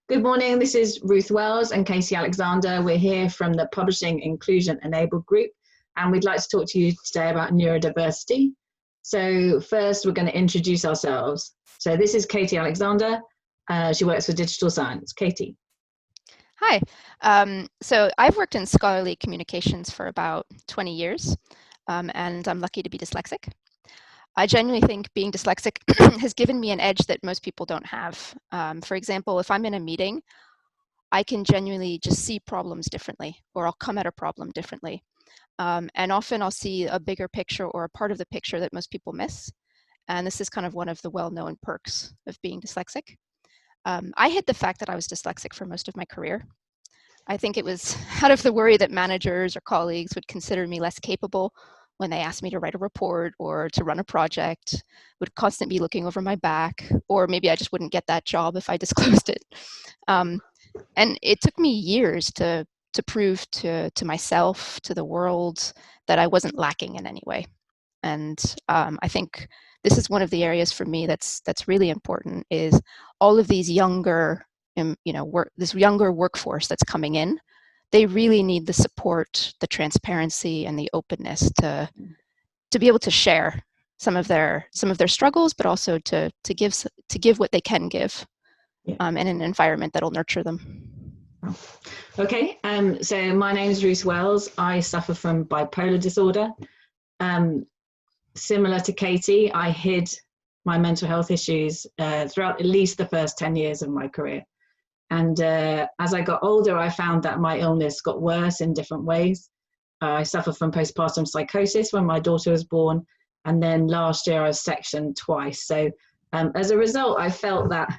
Good morning, this is Ruth Wells and Katy Alexander. We're here from the Publishing Inclusion Enabled group, and we'd like to talk to you today about neurodiversity. So first, we're going to introduce ourselves. So this is Katy Alexander. She works for digital science. Katy. Hi. So I've worked in scholarly communications for about 20 years, and I'm lucky to be dyslexic. I genuinely think being dyslexic has given me an edge that most people don't have. For example, if I'm in a meeting, I can genuinely just see problems differently, or I'll come at a problem differently. And often I'll see a bigger picture or a part of the picture that most people miss. And this is kind of one of the well-known perks of being dyslexic. I hid the fact that I was dyslexic for most of my career. I think it was out of the worry that managers or colleagues would consider me less capable when they asked me to write a report or to run a project, would constantly be looking over my back, or maybe I just wouldn't get that job if I disclosed it. And it took me years to prove to myself, to the world, that I wasn't lacking in any way. And I think this is one of the areas for me that's really important, is all of these younger, this younger workforce that's coming in. They really need the support, the transparency, and the openness to be able to share some of their struggles, but also to give what they can give, in an environment that'll nurture them. Okay, so my name is Ruth Wells. I suffer from bipolar disorder. Similar to Katy, I hid my mental health issues throughout at least the first 10 years of my career. And as I got older, I found that my illness got worse in different ways. I suffered from postpartum psychosis when my daughter was born. And then last year I was sectioned twice. So as a result, I felt that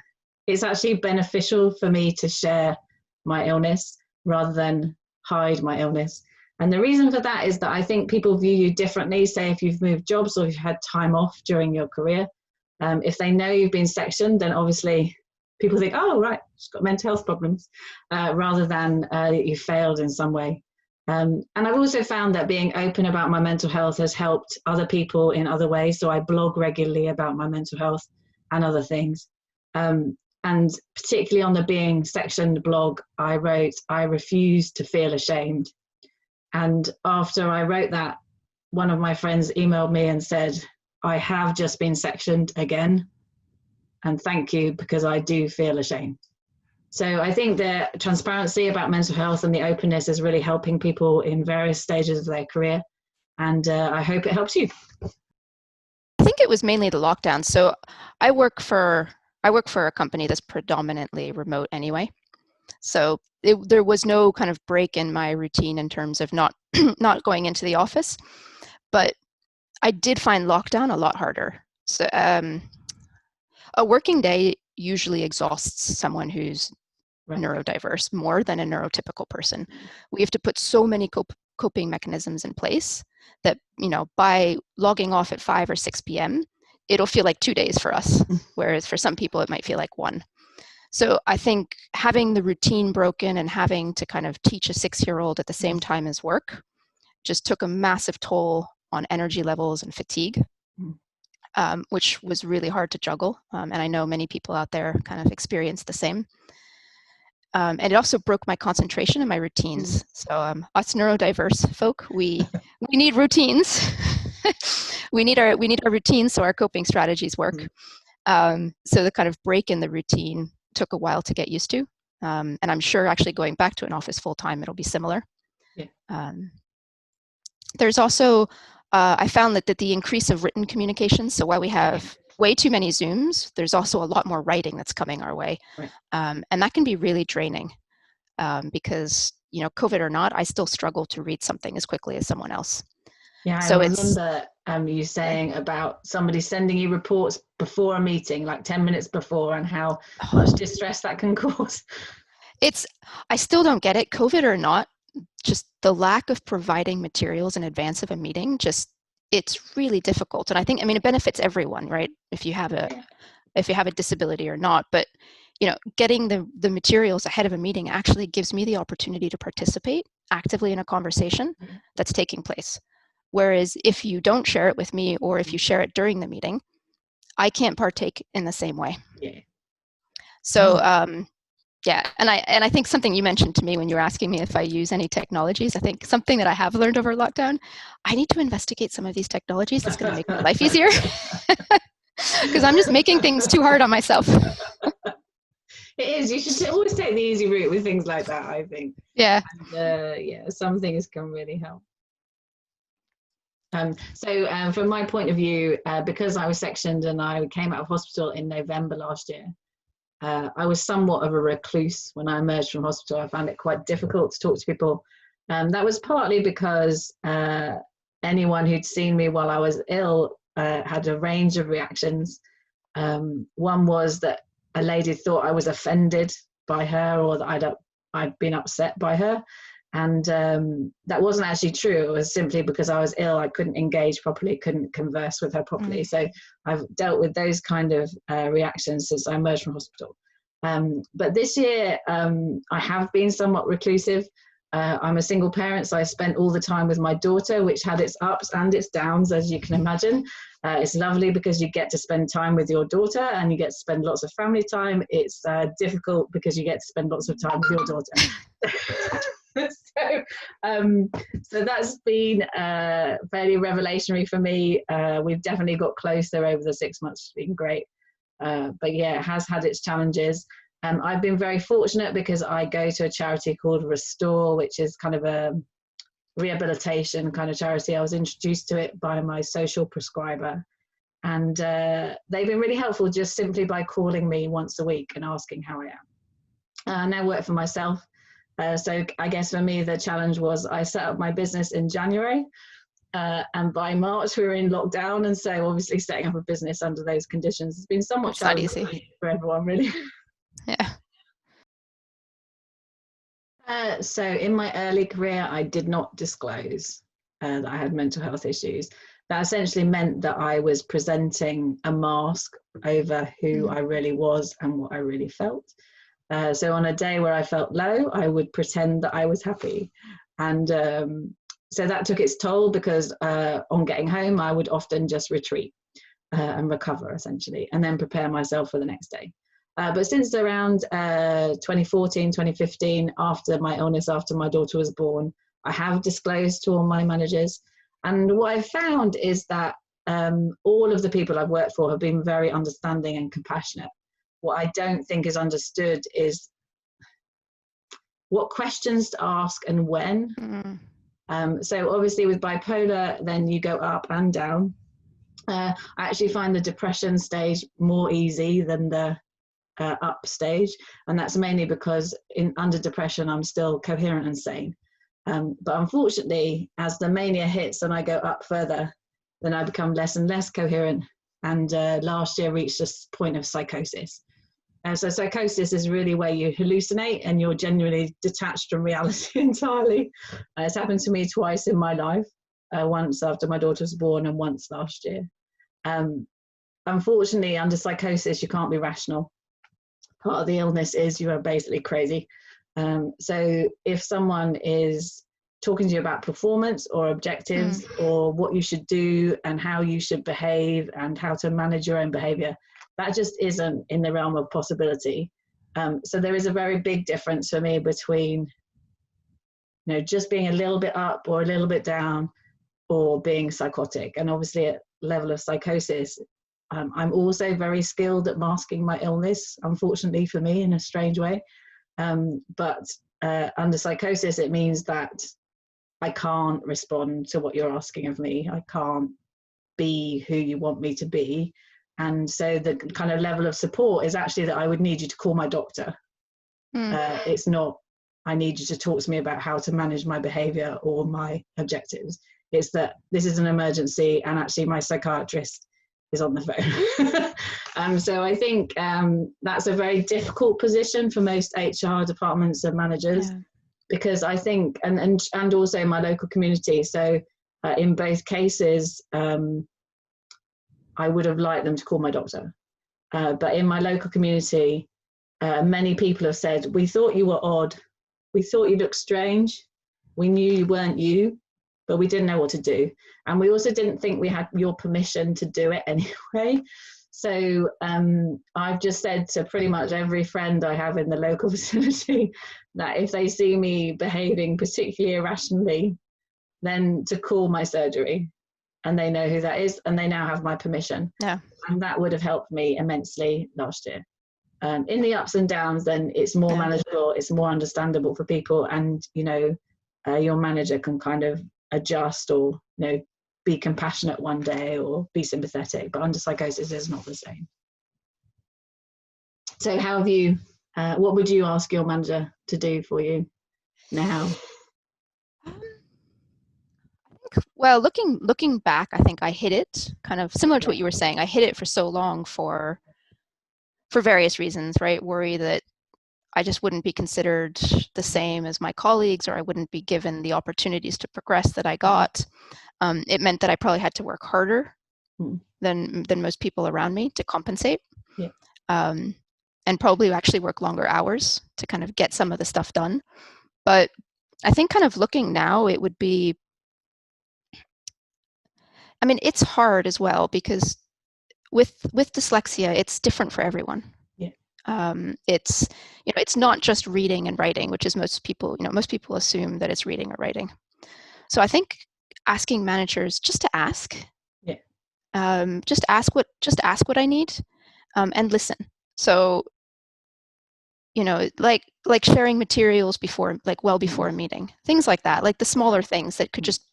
it's actually beneficial for me to share my illness rather than hide my illness. And the reason for that is that I think people view you differently. Say if you've moved jobs or you've had time off during your career, if they know you've been sectioned, then obviously people think, oh, right, she's got mental health problems, rather than you failed in some way. And I've also found that being open about my mental health has helped other people in other ways. So I blog regularly about my mental health and other things. And particularly on the Being Sectioned blog, I wrote, I refuse to feel ashamed. And after I wrote that, one of my friends emailed me and said, I have just been sectioned again. And thank you, because I do feel ashamed. So I think the transparency about mental health and the openness is really helping people in various stages of their career. And I hope it helps you. I think it was mainly the lockdown. So I work for a company that's predominantly remote anyway. So there was no kind of break in my routine in terms of not going into the office. But I did find lockdown a lot harder. So a working day usually exhausts someone who's neurodiverse more than a neurotypical person. We have to put so many coping mechanisms in place that, by logging off at 5 or 6 p.m., it'll feel like 2 days for us, whereas for some people it might feel like 1. So I think having the routine broken and having to kind of teach a 6-year-old at the same time as work just took a massive toll on energy levels and fatigue. Which was really hard to juggle. And I know many people out there kind of experienced the same. And it also broke my concentration and my routines. So us neurodiverse folk, we need routines. we need our routines so our coping strategies work. So the kind of break in the routine took a while to get used to. And I'm sure actually going back to an office full time, it'll be similar. There's also I found that the increase of written communication, so while we have way too many Zooms, there's also a lot more writing that's coming our way. And that can be really draining because, COVID or not, I still struggle to read something as quickly as someone else. Yeah, so I remember you saying about somebody sending you reports before a meeting, like 10 minutes before, and how much distress that can cause. I still don't get it, COVID or not. Just the lack of providing materials in advance of a meeting, it's really difficult. And I think, it benefits everyone, right? If you have a disability or not, but getting the materials ahead of a meeting actually gives me the opportunity to participate actively in a conversation that's taking place. Whereas if you don't share it with me, or if you share it during the meeting, I can't partake in the same way. So Yeah, and I think something you mentioned to me when you were asking me if I use any technologies, I think something that I have learned over lockdown, I need to investigate some of these technologies that's going to make my life easier, because I'm just making things too hard on myself. It is. You should always take the easy route with things like that, I think. Yeah. And, yeah, some things can really help. So from my point of view, because I was sectioned and I came out of hospital in November last year, I was somewhat of a recluse when I emerged from hospital. I found it quite difficult to talk to people. That was partly because anyone who'd seen me while I was ill had a range of reactions. One was that a lady thought I was offended by her, or that I'd been upset by her. And that wasn't actually true. It was simply because I was ill. I couldn't engage properly, couldn't converse with her properly. So I've dealt with those kind of reactions since I emerged from hospital. But this year, I have been somewhat reclusive. I'm a single parent, so I spent all the time with my daughter, which had its ups and its downs, as you can imagine. It's lovely because you get to spend time with your daughter and you get to spend lots of family time. It's difficult because you get to spend lots of time with your daughter. So that's been fairly revelationary for me. We've definitely got closer over the 6 months. It's been great. But yeah, it has had its challenges. I've been very fortunate because I go to a charity called Restore, which is kind of a rehabilitation kind of charity. I was introduced to it by my social prescriber, and they've been really helpful just simply by calling me once a week and asking how I am. I now work for myself. So I guess for me, the challenge was I set up my business in January, and by March we were in lockdown. And so obviously setting up a business under those conditions has been somewhat challenging for everyone, really. Yeah. So in my early career, I did not disclose that I had mental health issues. That essentially meant that I was presenting a mask over who I really was and what I really felt. So on a day where I felt low, I would pretend that I was happy. And so that took its toll because on getting home, I would often just retreat and recover, essentially, and then prepare myself for the next day. But since around 2014, 2015, after my illness, after my daughter was born, I have disclosed to all my managers. And what I've found is that all of the people I've worked for have been very understanding and compassionate. What I don't think is understood is what questions to ask and when. So obviously with bipolar, then you go up and down. I actually find the depression stage more easy than the up stage. And that's mainly because under depression, I'm still coherent and sane. But unfortunately, as the mania hits and I go up further, then I become less and less coherent. And last year reached this point of psychosis. So psychosis is really where you hallucinate and you're genuinely detached from reality entirely. It's happened to me twice in my life, once after my daughter was born and once last year. Unfortunately, under psychosis, you can't be rational. Part of the illness is you are basically crazy. So if someone is talking to you about performance or objectives or what you should do and how you should behave and how to manage your own behavior, that just isn't in the realm of possibility. So there is a very big difference for me between, just being a little bit up or a little bit down or being psychotic. And obviously at level of psychosis, I'm also very skilled at masking my illness, unfortunately for me, in a strange way. But under psychosis, it means that I can't respond to what you're asking of me. I can't be who you want me to be. And so the kind of level of support is actually that I would need you to call my doctor. It's not, I need you to talk to me about how to manage my behavior or my objectives. It's that this is an emergency and actually my psychiatrist is on the phone. So I think that's a very difficult position for most HR departments and managers, because I think, and also my local community. So in both cases, I would have liked them to call my doctor. But in my local community, many people have said, we thought you were odd. We thought you looked strange. We knew you weren't you, but we didn't know what to do. And we also didn't think we had your permission to do it anyway. So I've just said to pretty much every friend I have in the local vicinity that if they see me behaving particularly irrationally, then to call my surgery, and they know who that is, and they now have my permission. Yeah. And that would have helped me immensely last year. In the ups and downs, then it's more manageable, it's more understandable for people, and your manager can kind of adjust, or be compassionate one day or be sympathetic. But under psychosis is not the same. So how have you, what would you ask your manager to do for you now? Well, looking back, I think I hid it, kind of similar to what you were saying. I hid it for so long for various reasons, right? Worry that I just wouldn't be considered the same as my colleagues, or I wouldn't be given the opportunities to progress that I got. It meant that I probably had to work harder than most people around me to compensate. Yeah. And probably actually work longer hours to kind of get some of the stuff done. But I think kind of looking now, it would be, I mean, it's hard as well, because with dyslexia, it's different for everyone. Yeah. It's not just reading and writing, which is most people assume that it's reading or writing. So I think asking managers just to ask, just ask what I need, and listen. So, like sharing materials before a meeting, things like that, like the smaller things that could just,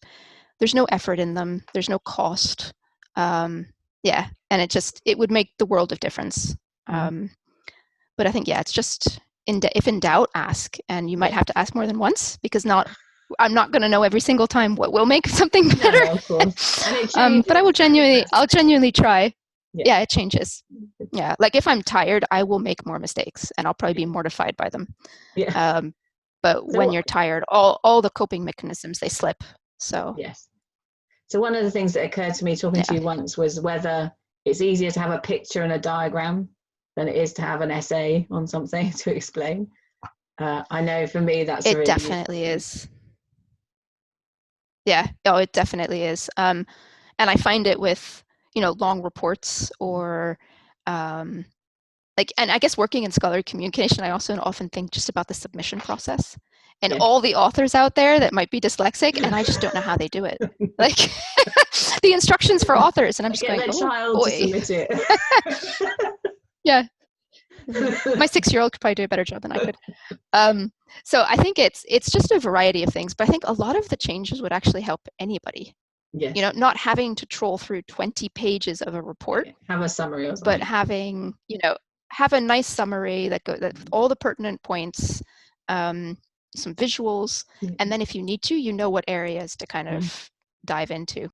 there's no effort in them, there's no cost. And it would make the world of difference. But I think, it's just, if in doubt, ask. And you might have to ask more than once, because I'm not going to know every single time what will make something better. No, of course. And it changes. But I'll genuinely try. Yeah, it changes. Yeah, like if I'm tired, I will make more mistakes, and I'll probably be mortified by them. Yeah. But when you're tired, all the coping mechanisms, they slip. So yes. So one of the things that occurred to me talking to you once was whether it's easier to have a picture and a diagram than it is to have an essay on something to explain. I know for me it definitely is. Yeah, it definitely is. And I find it with long reports, or and I guess working in scholarly communication, I also often think just about the submission process and all the authors out there that might be dyslexic, and I just don't know how they do it. Like the instructions for authors, and I'm just going, oh boy. To submit it. Yeah. My 6-year-old could probably do a better job than I could. So I think it's just a variety of things, but I think a lot of the changes would actually help anybody. Yes. Not having to troll through 20 pages of a report. Have a summary or something. But having, have a nice summary that all the pertinent points, some visuals, and then if you need to, what areas to kind of dive into.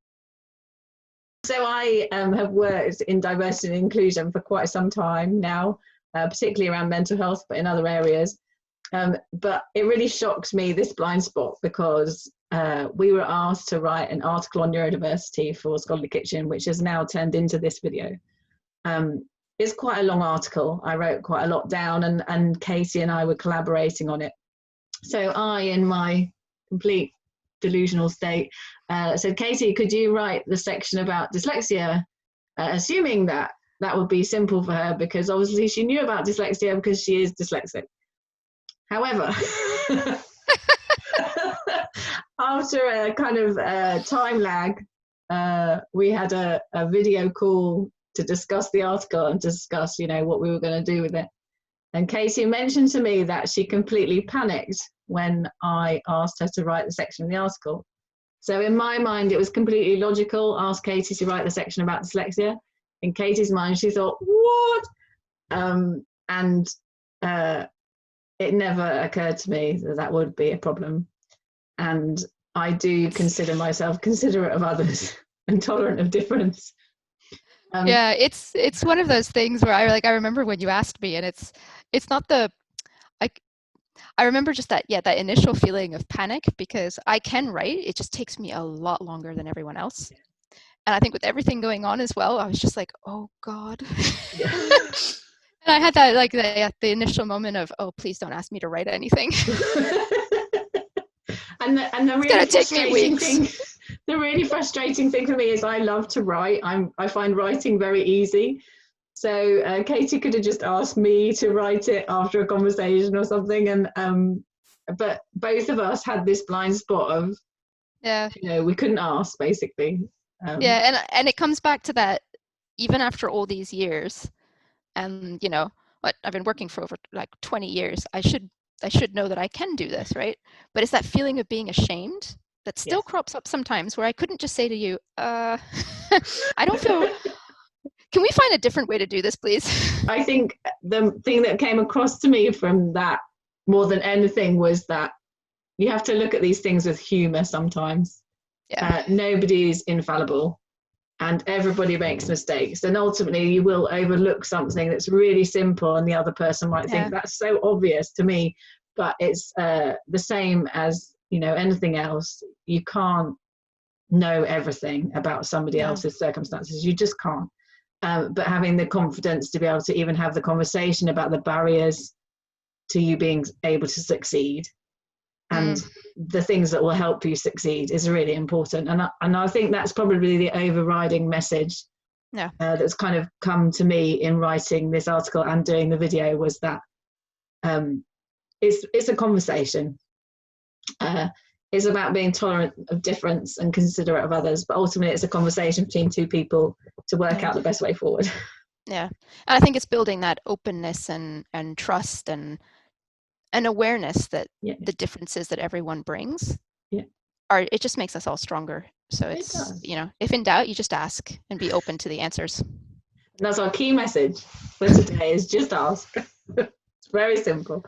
So I have worked in diversity and inclusion for quite some time now, particularly around mental health, but in other areas. But it really shocks me, this blind spot, because we were asked to write an article on neurodiversity for Scholarly Kitchen, which has now turned into this video. It's quite a long article. I wrote quite a lot down, and Katy and I were collaborating on it. So I, in my complete delusional state, said, Katy, could you write the section about dyslexia? Assuming that would be simple for her, because obviously she knew about dyslexia because she is dyslexic. However, after a kind of time lag, we had a video call to discuss the article and discuss, what we were going to do with it. And Katy mentioned to me that she completely panicked when I asked her to write the section of the article. So in my mind, it was completely logical, ask Katy to write the section about dyslexia. In Katy's mind, she thought, what? And it never occurred to me that would be a problem. And I do consider myself considerate of others and tolerant of difference. Yeah, it's one of those things where I remember when you asked me, and it's not I remember just that initial feeling of panic, because I can write, it just takes me a lot longer than everyone else. And I think with everything going on as well, I was just like, oh God. Yeah. And I had that the initial moment of, oh, please don't ask me to write anything. and the really frustrating thing, the really frustrating thing for me is I love to write. I find writing very easy, So Katie could have just asked me to write it after a conversation or something, and but both of us had this blind spot of, Yeah. we couldn't ask, basically. Yeah, and it comes back to that, even after all these years, and what, I've been working for over like 20 years. I should know that I can do this, right? But it's that feeling of being ashamed that still crops up sometimes, where I couldn't just say to you, I don't feel, can we find a different way to do this, please? I think the thing that came across to me from that more than anything was that you have to look at these things with humor sometimes. Yeah. Nobody's infallible, and everybody makes mistakes, and ultimately you will overlook something that's really simple, and the other person might think that's so obvious to me, but it's the same as anything else. You can't know everything about somebody else's circumstances. You just can't. But having the confidence to be able to even have the conversation about the barriers to you being able to succeed, and the things that will help you succeed, is really important. And I think that's probably the overriding message that's kind of come to me in writing this article and doing the video, was that it's a conversation. It's about being tolerant of difference and considerate of others, but ultimately it's a conversation between two people to work out the best way forward. Yeah, and I think it's building that openness and trust and an awareness that the differences that everyone brings it just makes us all stronger. So it's if in doubt, you just ask and be open to the answers. And that's our key message for today, is just ask. It's very simple.